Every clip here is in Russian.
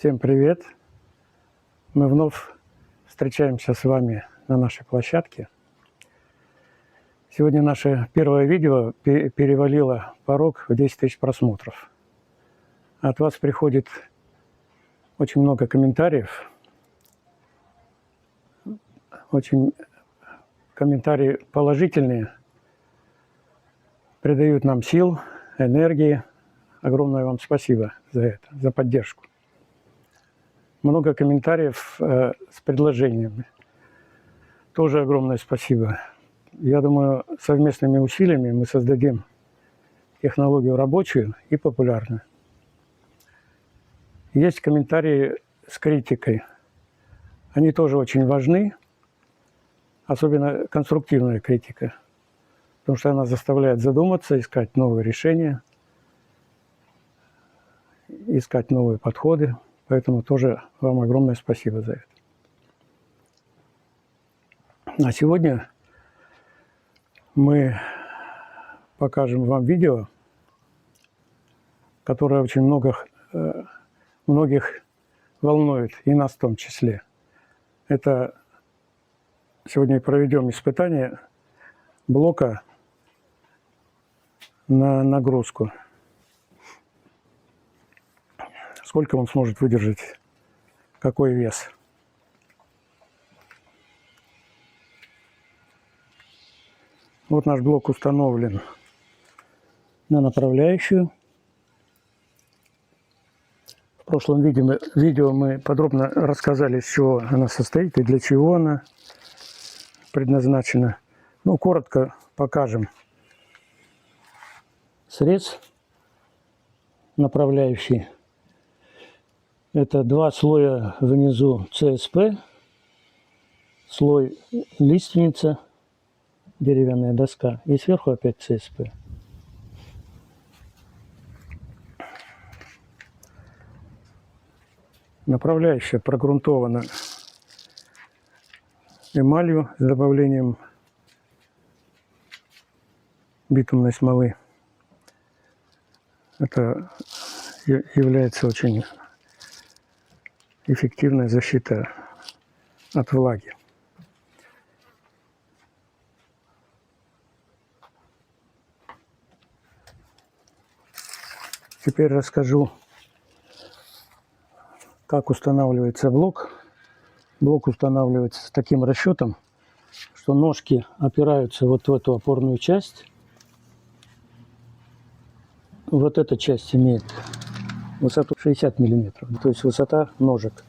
Всем привет! Мы вновь встречаемся с вами на нашей площадке. Сегодня наше первое видео перевалило порог в 10 тысяч просмотров. От вас приходит очень много комментариев. Очень комментарии положительные, придают нам сил, энергии. Огромное вам спасибо за это, за поддержку. Много комментариев с предложениями. Тоже огромное спасибо. Я думаю, совместными усилиями мы создадим технологию рабочую и популярную. Есть комментарии с критикой. Они тоже очень важны, особенно конструктивная критика, потому что она заставляет задуматься, искать новые решения, искать новые подходы. Поэтому тоже вам огромное спасибо за это. А сегодня мы покажем вам видео, которое очень многих волнует, и нас в том числе. Это сегодня проведем испытание блока на нагрузку. Сколько он сможет выдержать, какой вес. Вот наш блок установлен на направляющую. В прошлом видео мы подробно рассказали, из чего она состоит и для чего она предназначена. Ну, коротко покажем срез направляющий. Это два слоя внизу ЦСП, слой лиственница, деревянная доска, и сверху опять ЦСП. Направляющая прогрунтована эмалью с добавлением битумной смолы. Это является очень эффективная защита от влаги. Теперь расскажу, как устанавливается блок. Блок устанавливается с таким расчетом, что ножки опираются вот в эту опорную часть. Вот эта часть имеет высоту 60 миллиметров, то есть высота ножек.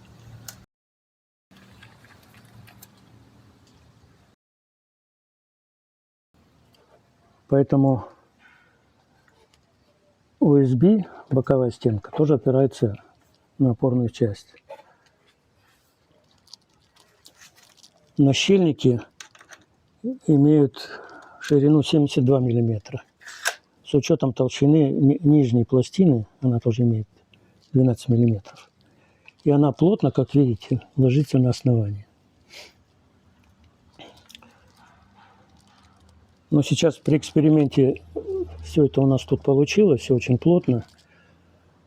Поэтому USB, боковая стенка, тоже опирается на опорную часть. Нащильники имеют ширину 72 миллиметра. С учетом толщины нижней пластины, она тоже имеет 12 миллиметров. И она плотно, как видите, ложится на основание. Но сейчас при эксперименте все это у нас тут получилось, все очень плотно.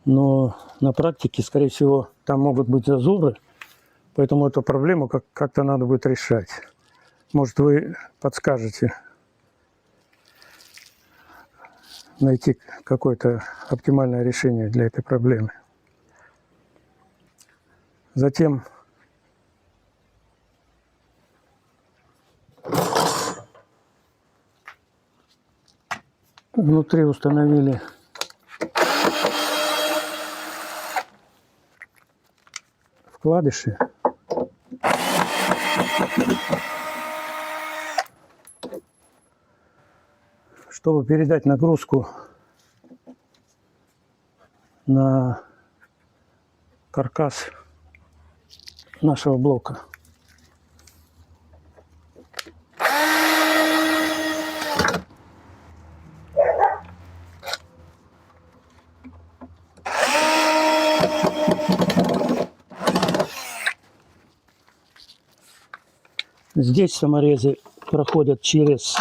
Но на практике, скорее всего, там могут быть зазоры. Поэтому эту проблему как-то надо будет решать. Может, вы подскажете найти какое-то оптимальное решение для этой проблемы. Затем внутри установили вкладыши. Чтобы передать нагрузку на каркас нашего блока. Здесь саморезы проходят через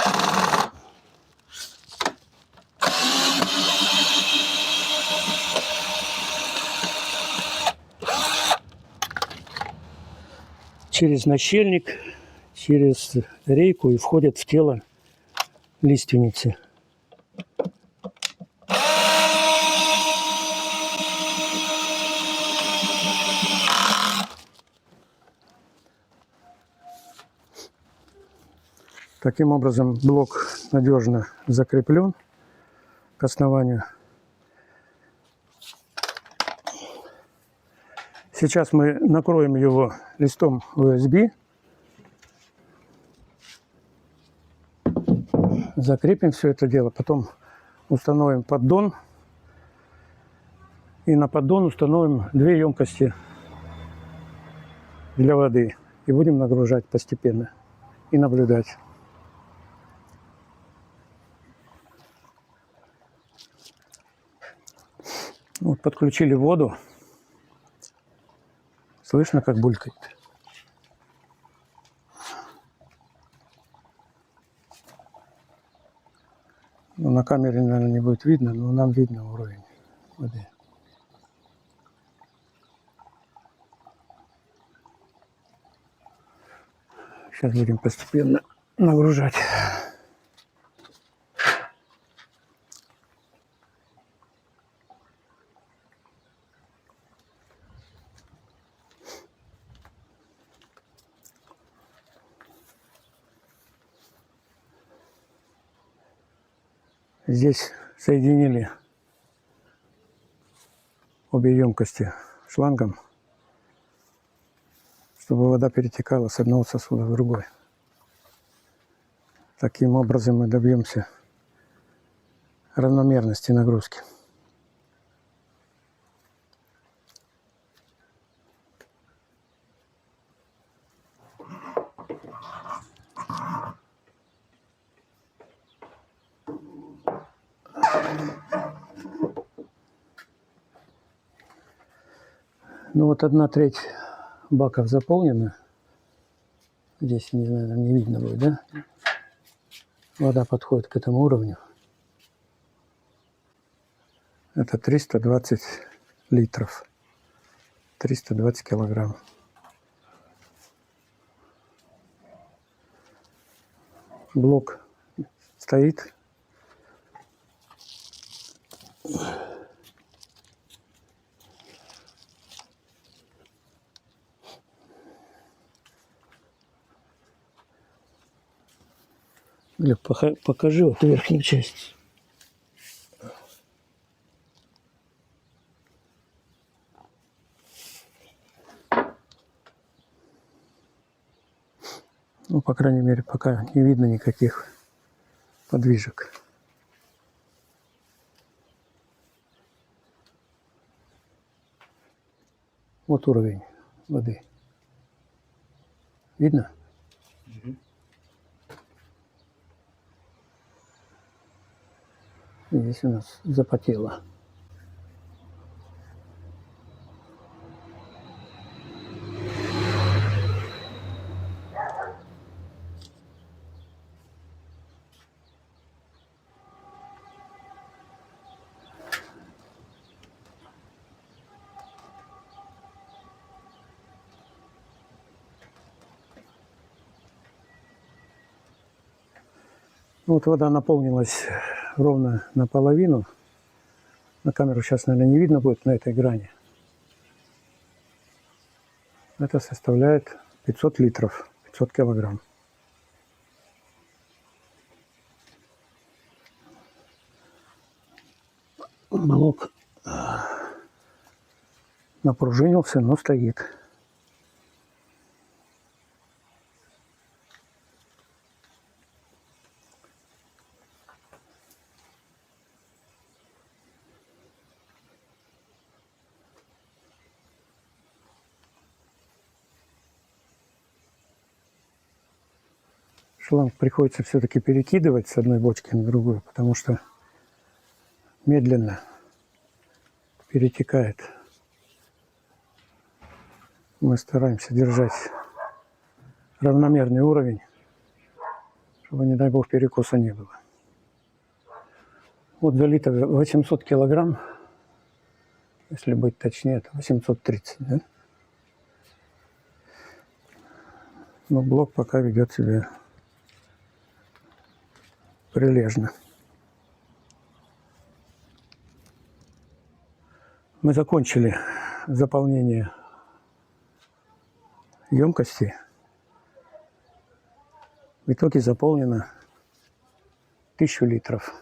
через нащельник, через рейку и входят в тело лиственницы. Таким образом, блок надежно закреплен к основанию. Сейчас мы накроем его листом USB, закрепим все это дело, потом установим поддон и на поддон установим 2 емкости для воды и будем нагружать постепенно и наблюдать. Вот подключили воду. Слышно, как булькает. Ну, на камере, наверное, не будет видно, но нам видно уровень воды. Сейчас будем постепенно нагружать. Здесь соединили обе емкости шлангом, чтобы вода перетекала с одного сосуда в другой. Таким образом мы добьемся равномерности нагрузки. Ну вот 1/3 баков заполнена. Здесь, не знаю, нам не видно будет, да? Вода подходит к этому уровню. Это 320 литров. 320 килограмм. Блок стоит. Глеб, покажи вот верхнюю часть. Ну, по крайней мере, пока не видно никаких подвижек. Вот уровень воды. Видно? Здесь у нас запотело. Вот вода наполнилась ровно наполовину. На камеру сейчас, наверное, не видно будет на этой грани. Это составляет 500 литров, 500 килограмм. Блок напружинился, но стоит. Шланг приходится все-таки перекидывать с одной бочки на другую, потому что медленно перетекает. Мы стараемся держать равномерный уровень, чтобы, не дай бог, перекоса не было. Вот залито 800 килограмм, если быть точнее, это 830, да? Но блок пока ведет себя прилежно. Мы закончили заполнение емкости. В итоге заполнено 1000 литров.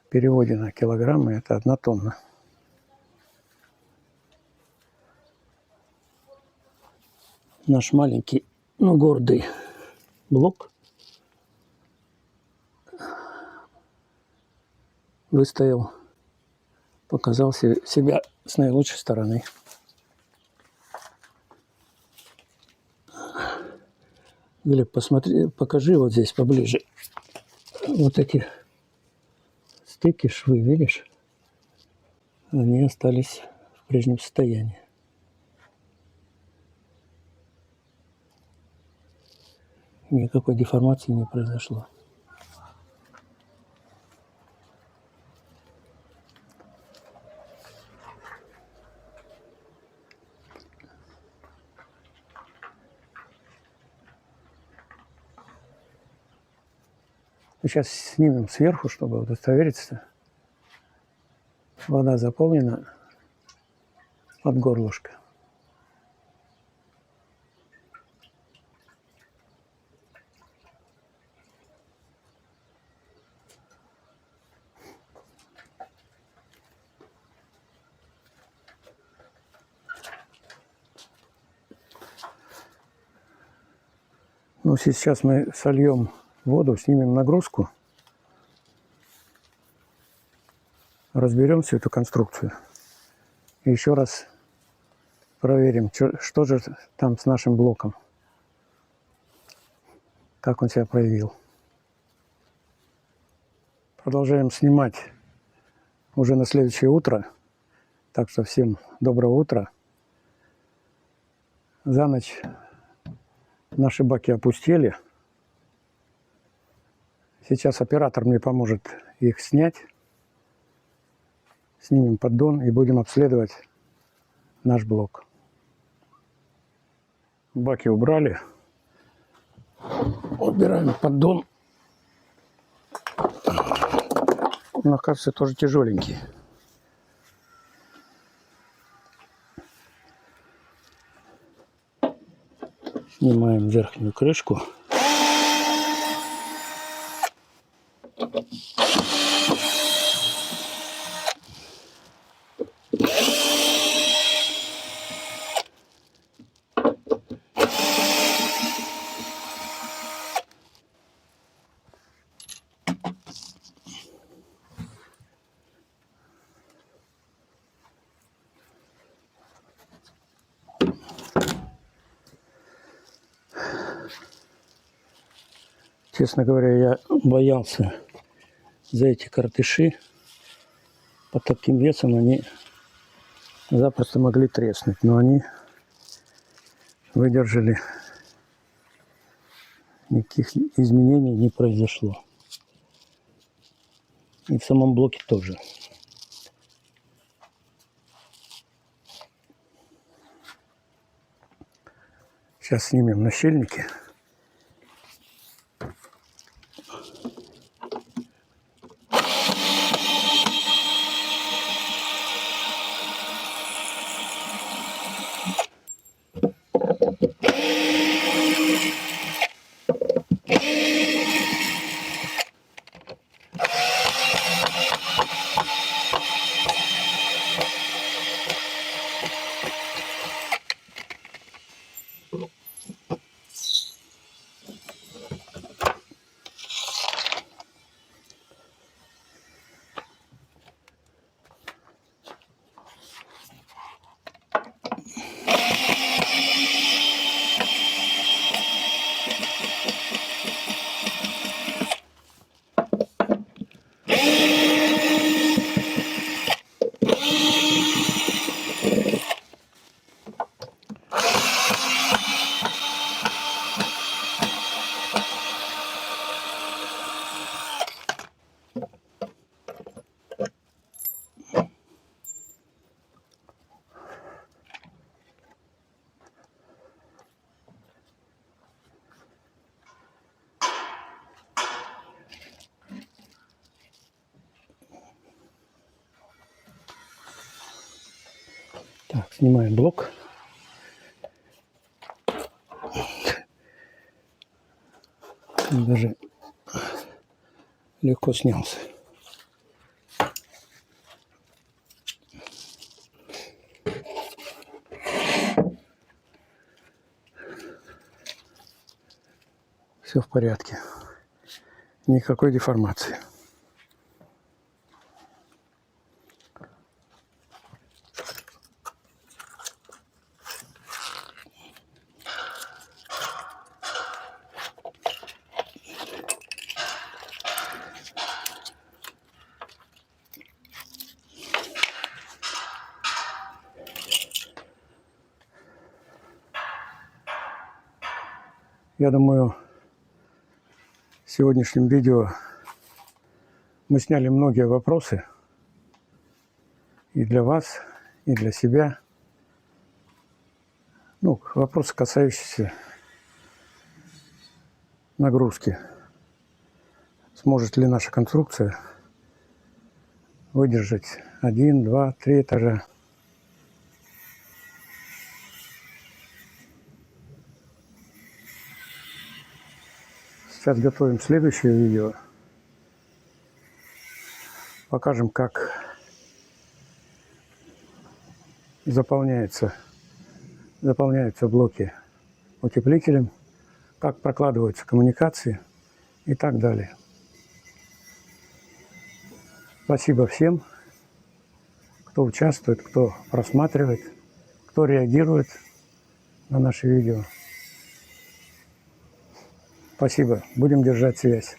В переводе на килограммы это 1 тонна. Наш маленький, но гордый блок выстоял, показал себя с наилучшей стороны. Глеб, посмотри, покажи вот здесь поближе. Вот эти стыки, швы, видишь? Они остались в прежнем состоянии. Никакой деформации не произошло. Сейчас снимем сверху, чтобы удостовериться. Вода заполнена под горлышко. Ну, сейчас мы сольем воду, снимем нагрузку, разберем всю эту конструкцию. И еще раз проверим, что же там с нашим блоком, как он себя проявил. Продолжаем снимать уже на следующее утро. Так что всем доброго утра. За ночь наши баки опустели. Сейчас оператор мне поможет их снять. Снимем поддон и будем обследовать наш блок. Баки убрали. Убираем поддон. Он, оказывается, тоже тяжеленький. Снимаем верхнюю крышку. Честно говоря, я боялся за эти картыши. Под таким весом они запросто могли треснуть, но они выдержали. Никаких изменений не произошло. И в самом блоке тоже. Сейчас снимем нащельники. Так, снимаем блок. Он даже легко снялся. Все в порядке. Никакой деформации. Я думаю, в сегодняшнем видео мы сняли многие вопросы и для вас, и для себя. Ну, вопросы, касающиеся нагрузки. Сможет ли наша конструкция выдержать 1, 2, 3 этажа? Сейчас готовим следующее видео. Покажем, как заполняются блоки утеплителем, как прокладываются коммуникации и так далее. Спасибо всем, кто участвует, кто просматривает, кто реагирует на наши видео. Спасибо. Будем держать связь.